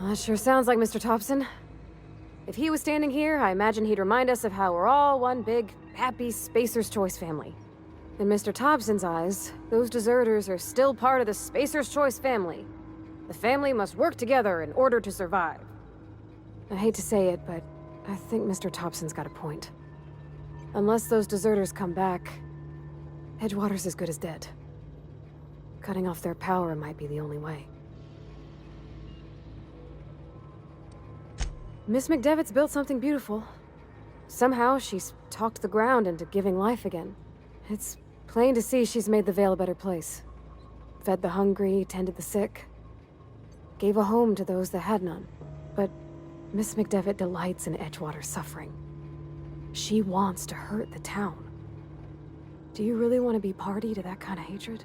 That sure sounds like Mr. Thompson. If he was standing here, I imagine he'd remind us of how we're all one big, happy Spacer's Choice family. In Mr. Thompson's eyes, those deserters are still part of the Spacer's Choice family. The family must work together in order to survive. I hate to say it, but I think Mr. Thompson's got a point. Unless those deserters come back, Edgewater's as good as dead. Cutting off their power might be the only way. Miss McDevitt's built something beautiful. Somehow, she's talked the ground into giving life again. It's plain to see she's made the Vale a better place. Fed the hungry, tended the sick. Gave a home to those that had none. But Miss McDevitt delights in Edgewater's suffering. She wants to hurt the town. Do you really want to be party to that kind of hatred?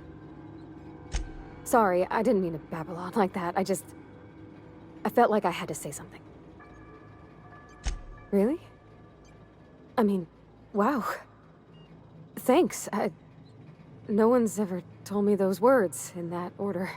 Sorry, I didn't mean to babble on like that. I felt like I had to say something. Really? I mean, wow. Thanks. No one's ever told me those words in that order.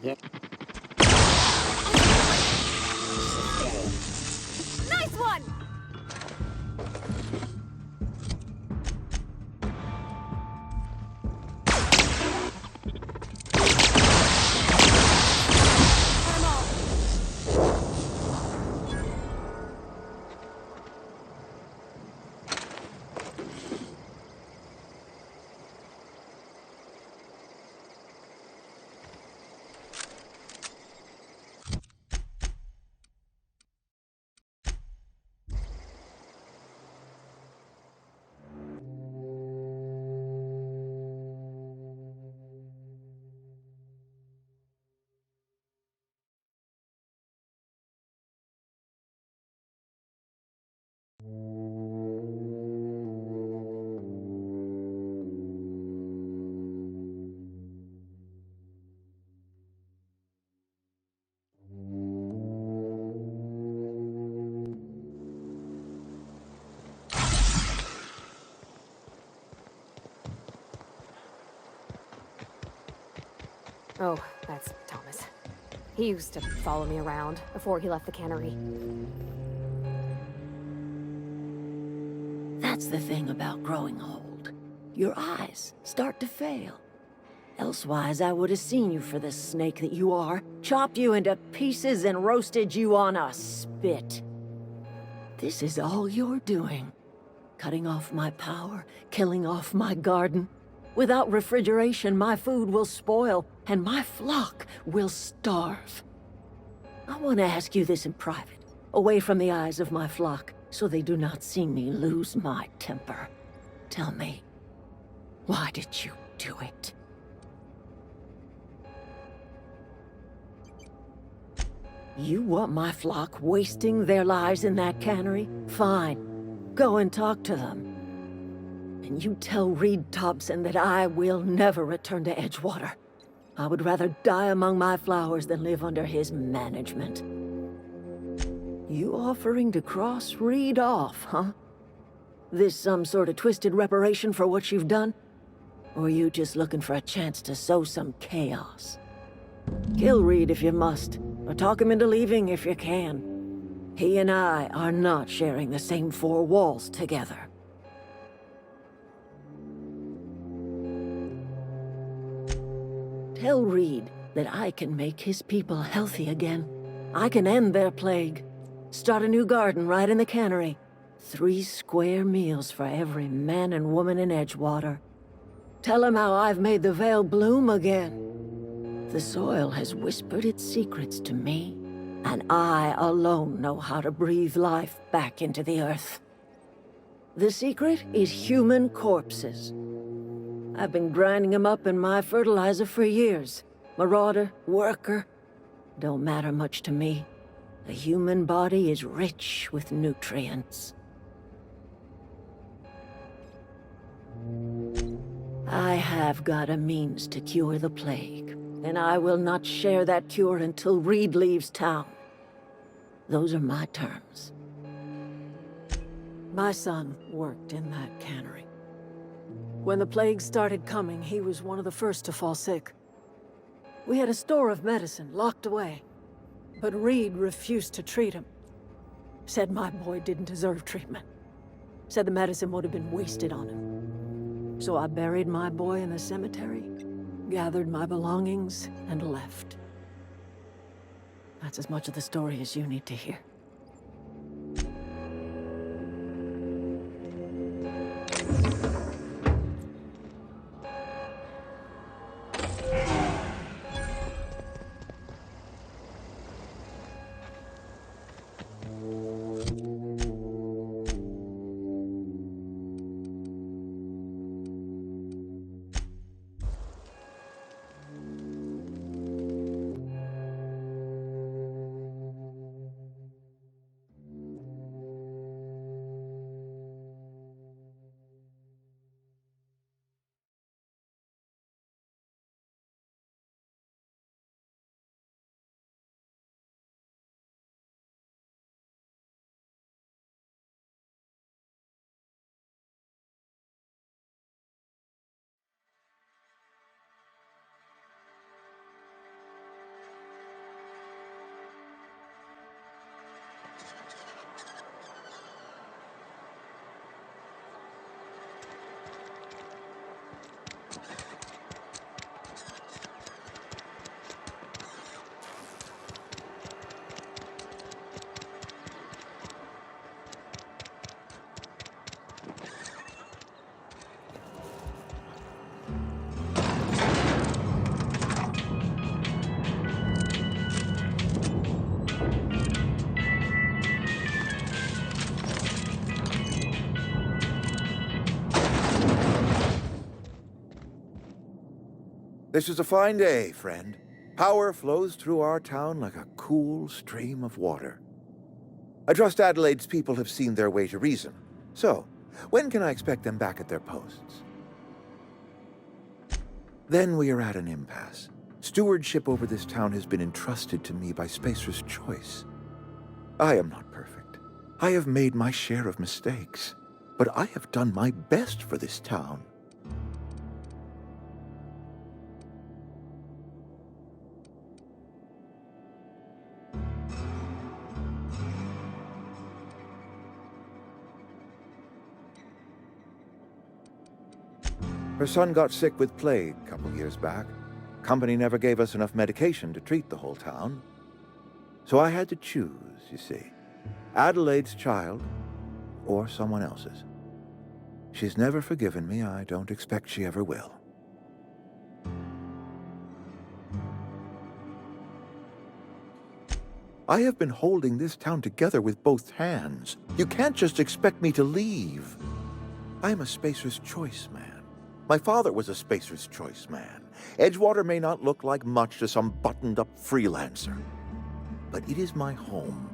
Yeah. Nice one! Oh, that's Thomas. He used to follow me around before he left the cannery. That's the thing about growing old. Your eyes start to fail. Elsewise, I would have seen you for the snake that you are, chopped you into pieces and roasted you on a spit. This is all you're doing. Cutting off my power, killing off my garden. Without refrigeration, my food will spoil, and my flock will starve. I want to ask you this in private, away from the eyes of my flock, so they do not see me lose my temper. Tell me, why did you do it? You want my flock wasting their lives in that cannery? Fine. Go and talk to them. And you tell Reed Thompson that I will never return to Edgewater. I would rather die among my flowers than live under his management. You offering to cross Reed off, huh? This some sort of twisted reparation for what you've done? Or you just looking for a chance to sow some chaos? Kill Reed if you must, or talk him into leaving if you can. He and I are not sharing the same four walls together. Tell Reed that I can make his people healthy again. I can end their plague. Start a new garden right in the cannery. 3 square meals for every man and woman in Edgewater. Tell him how I've made the Vale bloom again. The soil has whispered its secrets to me, and I alone know how to breathe life back into the earth. The secret is human corpses. I've been grinding them up in my fertilizer for years. Marauder, worker, don't matter much to me. The human body is rich with nutrients. I have got a means to cure the plague, and I will not share that cure until Reed leaves town. Those are my terms. My son worked in that cannery. When the plague started coming, he was one of the first to fall sick. We had a store of medicine locked away, but Reed refused to treat him. Said my boy didn't deserve treatment. Said the medicine would have been wasted on him. So I buried my boy in the cemetery, gathered my belongings, and left. That's as much of the story as you need to hear. This is a fine day, friend. Power flows through our town like a cool stream of water. I trust Adelaide's people have seen their way to reason. So, when can I expect them back at their posts? Then we are at an impasse. Stewardship over this town has been entrusted to me by Spacer's Choice. I am not perfect. I have made my share of mistakes, but I have done my best for this town. Her son got sick with plague a couple years back. Company never gave us enough medication to treat the whole town. So I had to choose, you see. Adelaide's child, or someone else's. She's never forgiven me. I don't expect she ever will. I have been holding this town together with both hands. You can't just expect me to leave. I'm a Spacer's Choice man. My father was a Spacer's Choice man. Edgewater may not look like much to some buttoned-up freelancer, but it is my home.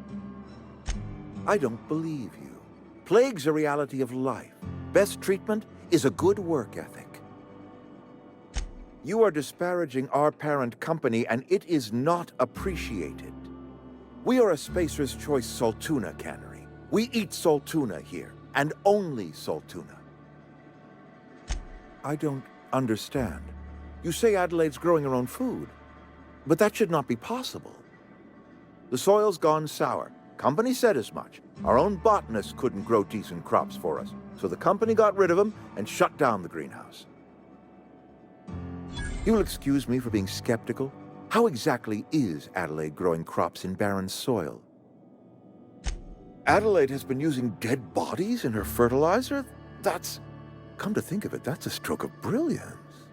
I don't believe you. Plague's a reality of life. Best treatment is a good work ethic. You are disparaging our parent company, and it is not appreciated. We are a Spacer's Choice Saltuna cannery. We eat saltuna here, and only saltuna. I don't understand. You say Adelaide's growing her own food, but that should not be possible. The soil's gone sour. Company said as much. Our own botanists couldn't grow decent crops for us, so the company got rid of them and shut down the greenhouse. You'll excuse me for being skeptical. How exactly is Adelaide growing crops in barren soil? Adelaide has been using dead bodies in her fertilizer? Come to think of it, that's a stroke of brilliance.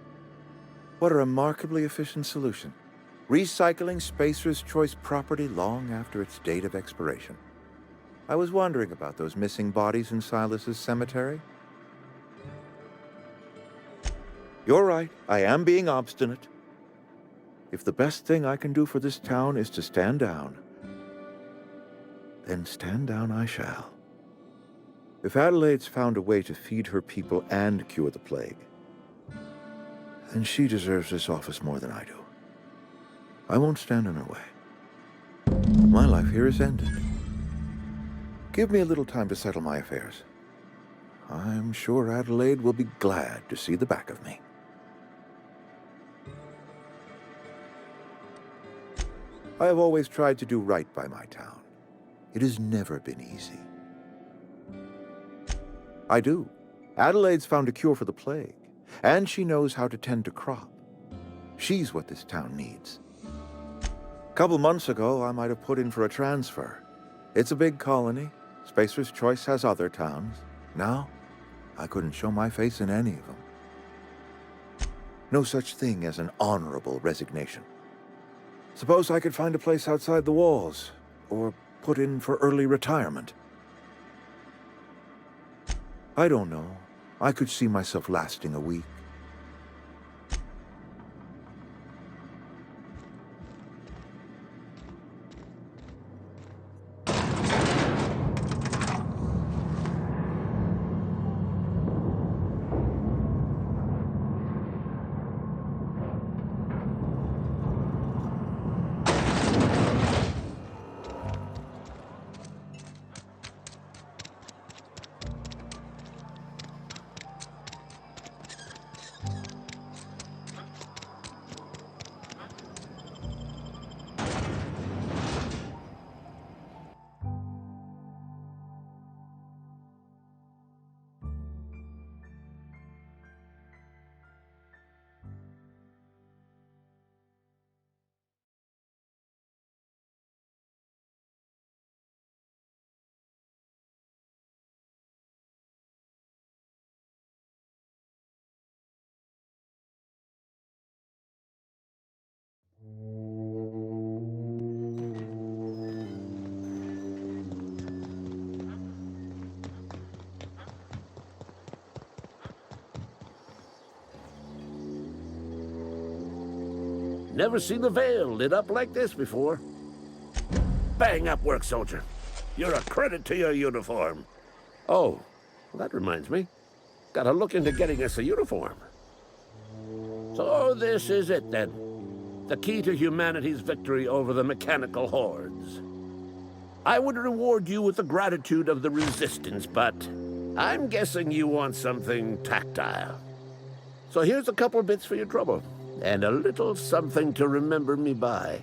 What a remarkably efficient solution. Recycling Spacer's Choice property long after its date of expiration. I was wondering about those missing bodies in Silas's cemetery. You're right, I am being obstinate. If the best thing I can do for this town is to stand down, then stand down I shall. If Adelaide's found a way to feed her people and cure the plague, then she deserves this office more than I do. I won't stand in her way. My life here is ended. Give me a little time to settle my affairs. I'm sure Adelaide will be glad to see the back of me. I have always tried to do right by my town. It has never been easy. I do. Adelaide's found a cure for the plague, and she knows how to tend to crop. She's what this town needs. A couple months ago, I might have put in for a transfer. It's a big colony. Spacer's Choice has other towns. Now, I couldn't show my face in any of them. No such thing as an honorable resignation. Suppose I could find a place outside the walls, or put in for early retirement. I don't know. I could see myself lasting a week. Never seen the Vale lit up like this before. Bang up work, soldier. You're a credit to your uniform. Oh, well, that reminds me. Gotta look into getting us a uniform. So this is it, then. The key to humanity's victory over the mechanical hordes. I would reward you with the gratitude of the Resistance, but I'm guessing you want something tactile. So here's a couple of bits for your trouble. And a little something to remember me by.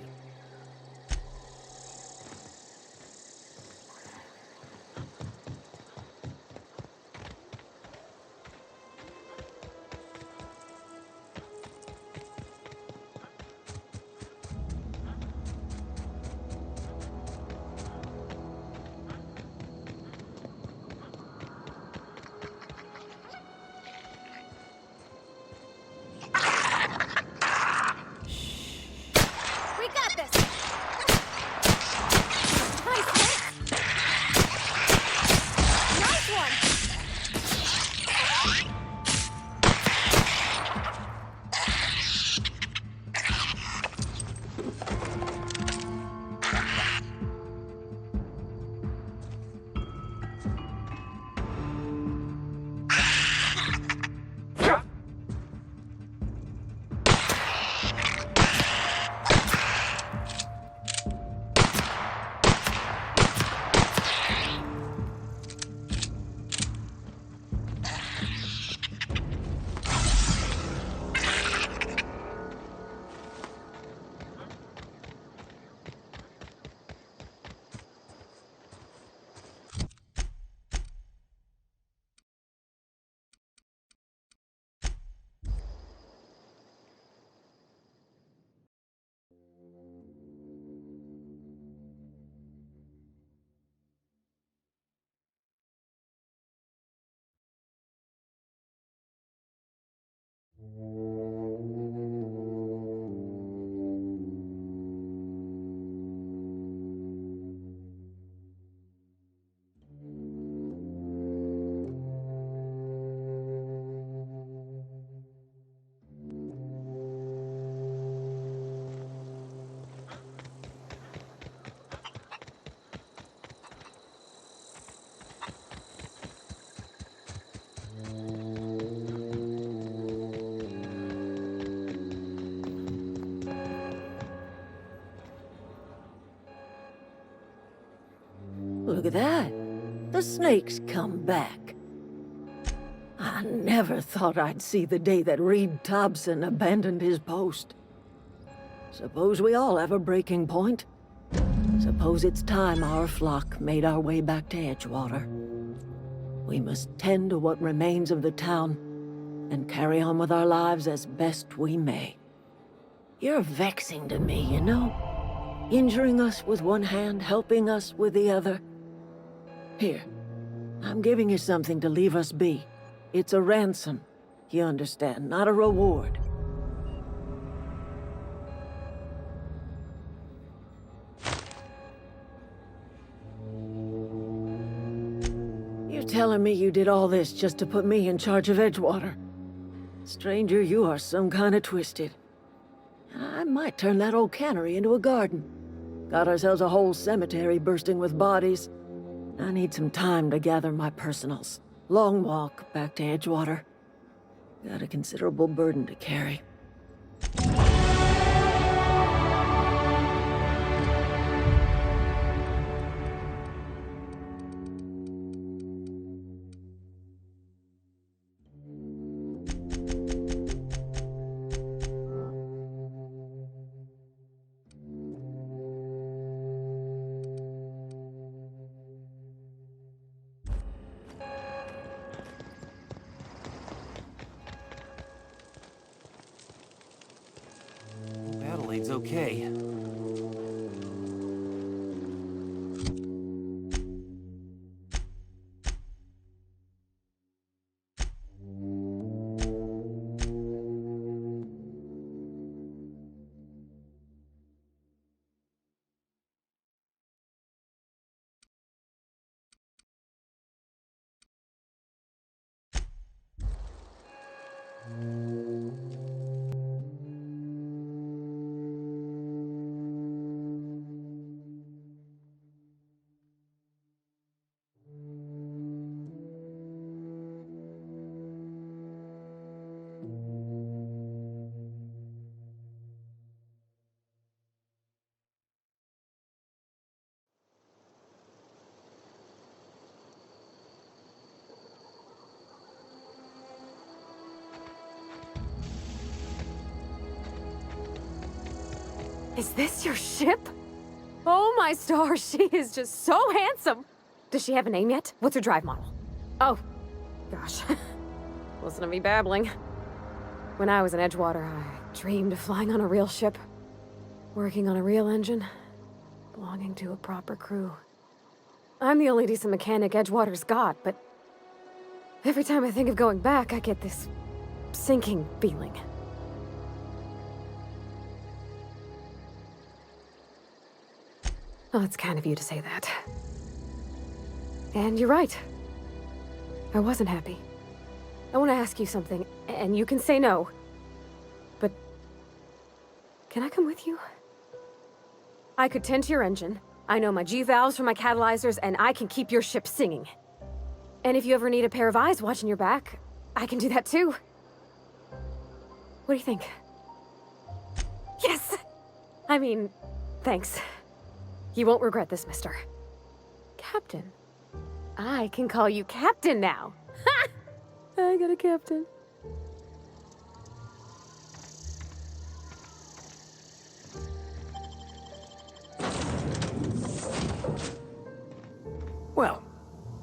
Look at that. The snake's come back. I never thought I'd see the day that Reed Thompson abandoned his post. Suppose we all have a breaking point. Suppose it's time our flock made our way back to Edgewater. We must tend to what remains of the town and carry on with our lives as best we may. You're vexing to me, you know? Injuring us with one hand, helping us with the other. Here, I'm giving you something to leave us be. It's a ransom, you understand, not a reward. You're telling me you did all this just to put me in charge of Edgewater? Stranger, you are some kind of twisted. I might turn that old cannery into a garden. Got ourselves a whole cemetery bursting with bodies. I need some time to gather my personals. Long walk back to Edgewater. Got a considerable burden to carry. Adelaide's okay. Is this your ship? Oh my stars, she is just so handsome! Does she have a name yet? What's her drive model? Oh, gosh. Listen to me babbling. When I was in Edgewater, I dreamed of flying on a real ship. Working on a real engine. Belonging to a proper crew. I'm the only decent mechanic Edgewater's got, but every time I think of going back, I get this sinking feeling. Oh, it's kind of you to say that. And you're right. I wasn't happy. I want to ask you something, and you can say no. But can I come with you? I could tend to your engine. I know my G-valves for my catalyzers, and I can keep your ship singing. And if you ever need a pair of eyes watching your back, I can do that too. What do you think? Yes! I mean, thanks. You won't regret this, mister. Captain. I can call you Captain now. Ha! I got a captain. Well,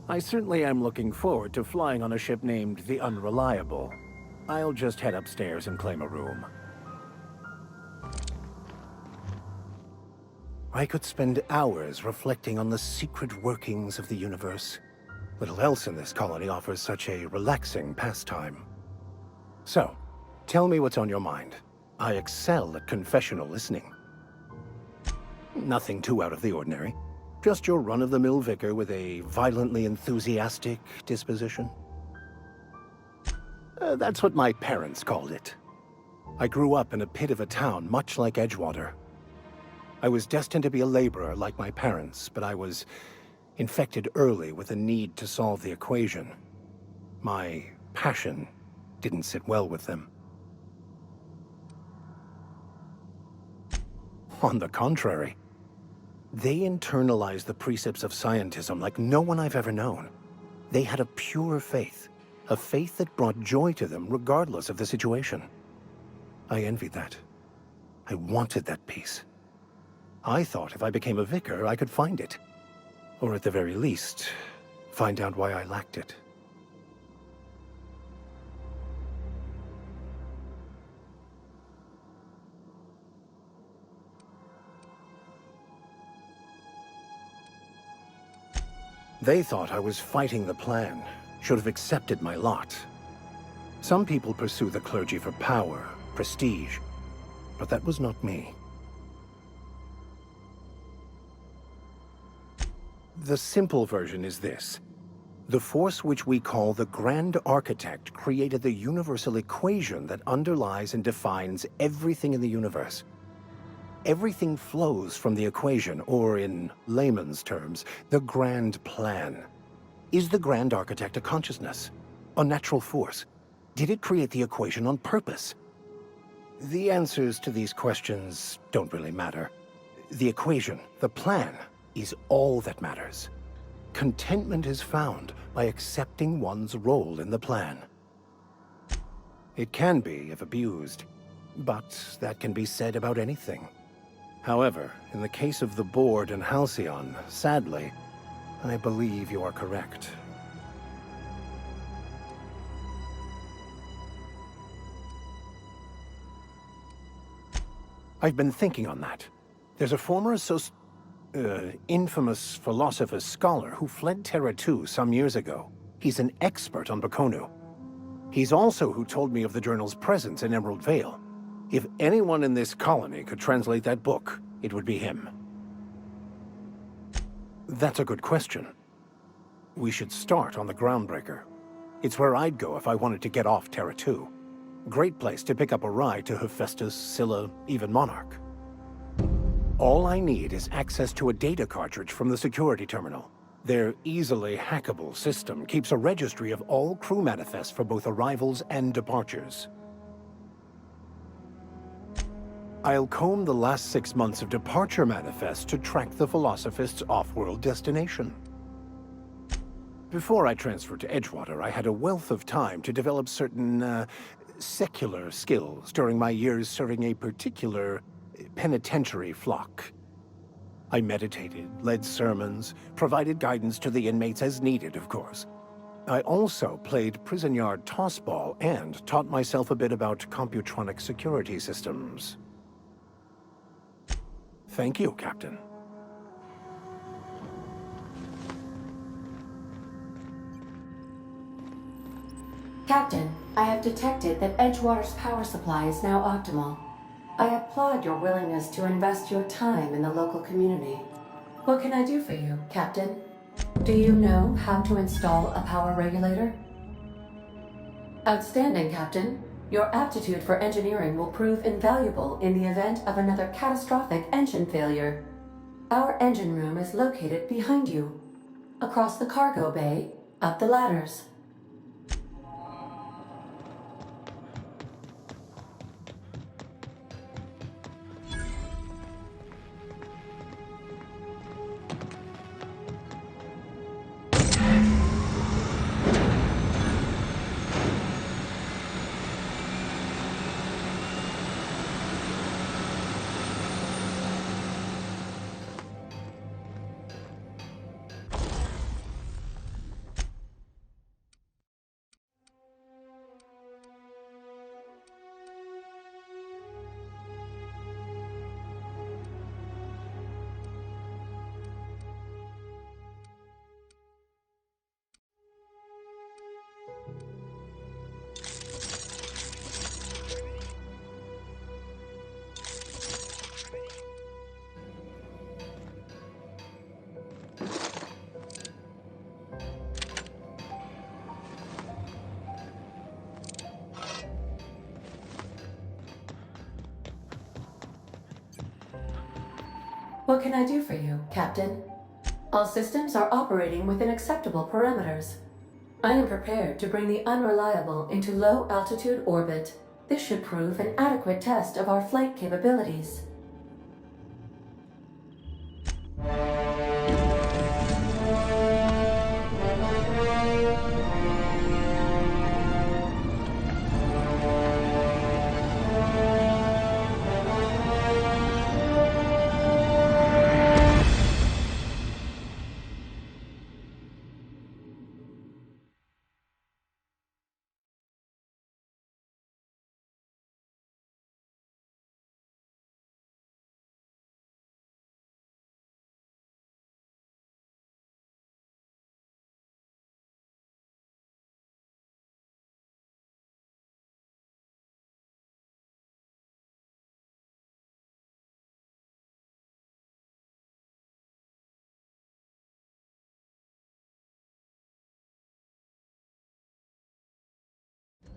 I certainly am looking forward to flying on a ship named the Unreliable. I'll just head upstairs and claim a room. I could spend hours reflecting on the secret workings of the universe. Little else in this colony offers such a relaxing pastime. So, Tell me what's on your mind. I excel at confessional listening. Nothing too out of the ordinary. Just your run-of-the-mill vicar with a violently enthusiastic disposition. That's what my parents called it. I grew up in a pit of a town much like Edgewater. I was destined to be a laborer like my parents, but I was infected early with a need to solve the equation. My passion didn't sit well with them. On the contrary, they internalized the precepts of scientism like no one I've ever known. They had a pure faith, a faith that brought joy to them regardless of the situation. I envied that. I wanted that peace. I thought if I became a vicar, I could find it. Or at the very least, find out why I lacked it. They thought I was fighting the plan, should have accepted my lot. Some people pursue the clergy for power, prestige, but that was not me. The simple version is this. The force which we call the Grand Architect created the universal equation that underlies and defines everything in the universe. Everything flows from the equation, or in layman's terms, the grand plan. Is the Grand Architect a consciousness? A natural force? Did it create the equation on purpose? The answers to these questions don't really matter. The equation, the plan, is all that matters. Contentment is found by accepting one's role in the plan. It can be if abused, but that can be said about anything. However, in the case of the board and Halcyon, sadly, I believe you are correct. I've been thinking on that. There's a former infamous philosopher scholar who fled Terra 2 some years ago. He's an expert on Bakonu. He's also who told me of the journal's presence in Emerald Vale. If anyone in this colony could translate that book, it would be him. That's a good question. We should start on the Groundbreaker. It's where I'd go if I wanted to get off Terra 2. Great place to pick up a ride to Hephaestus, Scylla, even Monarch. All I need is access to a data cartridge from the security terminal. Their easily hackable system keeps a registry of all crew manifests for both arrivals and departures. I'll comb the last 6 months of departure manifests to track the Philosophist's off-world destination. Before I transferred to Edgewater, I had a wealth of time to develop certain, secular skills during my years serving a particular penitentiary flock. I meditated, led sermons, provided guidance to the inmates as needed, of course. I also played prison yard tossball and taught myself a bit about computronic security systems. Thank you, Captain. Captain, I have detected that Edgewater's power supply is now optimal. I applaud your willingness to invest your time in the local community. What can I do for you, Captain? Do you know how to install a power regulator? Outstanding, Captain. Your aptitude for engineering will prove invaluable in the event of another catastrophic engine failure. Our engine room is located behind you. Across the cargo bay, up the ladders. What can I do for you, Captain? All systems are operating within acceptable parameters. I am prepared to bring the unreliable into low-altitude orbit. This should prove an adequate test of our flight capabilities.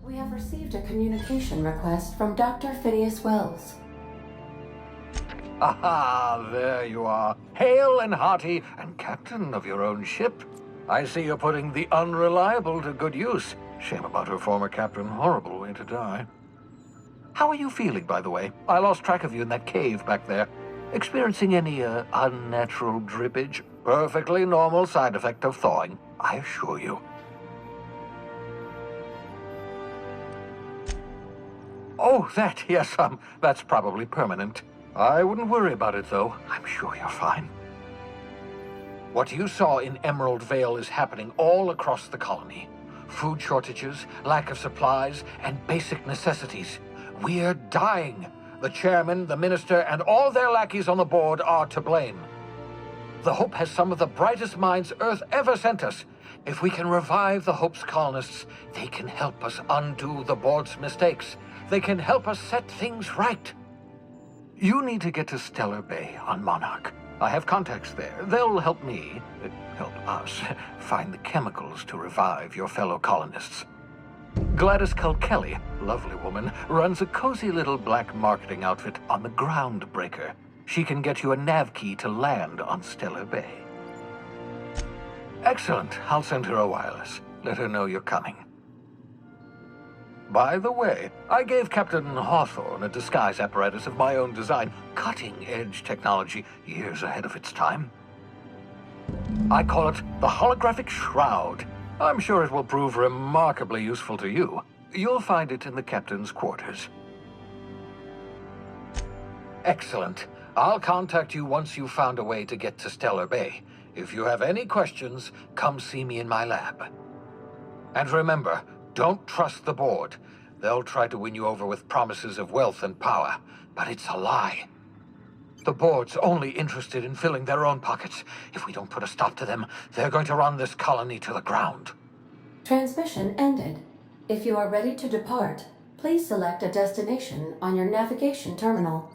We have received a communication request from Dr. Phineas Wells. Aha, there you are. Hale and hearty, and captain of your own ship. I see you're putting the unreliable to good use. Shame about her former captain. Horrible way to die. How are you feeling, by the way? I lost track of you in that cave back there. Experiencing any, unnatural drippage? Perfectly normal side effect of thawing, I assure you. Oh, that, yes, that's probably permanent. I wouldn't worry about it, though. I'm sure you're fine. What you saw in Emerald Vale is happening all across the colony. Food shortages, lack of supplies, and basic necessities. We're dying. The chairman, the minister, and all their lackeys on the board are to blame. The Hope has some of the brightest minds Earth ever sent us. If we can revive the Hope's colonists, they can help us undo the board's mistakes. They can help us set things right. You need to get to Stellar Bay on Monarch. I have contacts there. They'll help me, help us, find the chemicals to revive your fellow colonists. Gladys Kelly, lovely woman, runs a cozy little black marketing outfit on the Groundbreaker. She can get you a nav key to land on Stellar Bay. Excellent. I'll send her a wireless. Let her know you're coming. By the way, I gave Captain Hawthorne a disguise apparatus of my own design, cutting-edge technology, years ahead of its time. I call it the Holographic Shroud. I'm sure it will prove remarkably useful to you. You'll find it in the captain's quarters. Excellent. I'll contact you once you've found a way to get to Stellar Bay. If you have any questions, come see me in my lab. And remember, don't trust the board. They'll try to win you over with promises of wealth and power, but it's a lie. The board's only interested in filling their own pockets. If we don't put a stop to them, they're going to run this colony to the ground. Transmission ended. If you are ready to depart, please select a destination on your navigation terminal.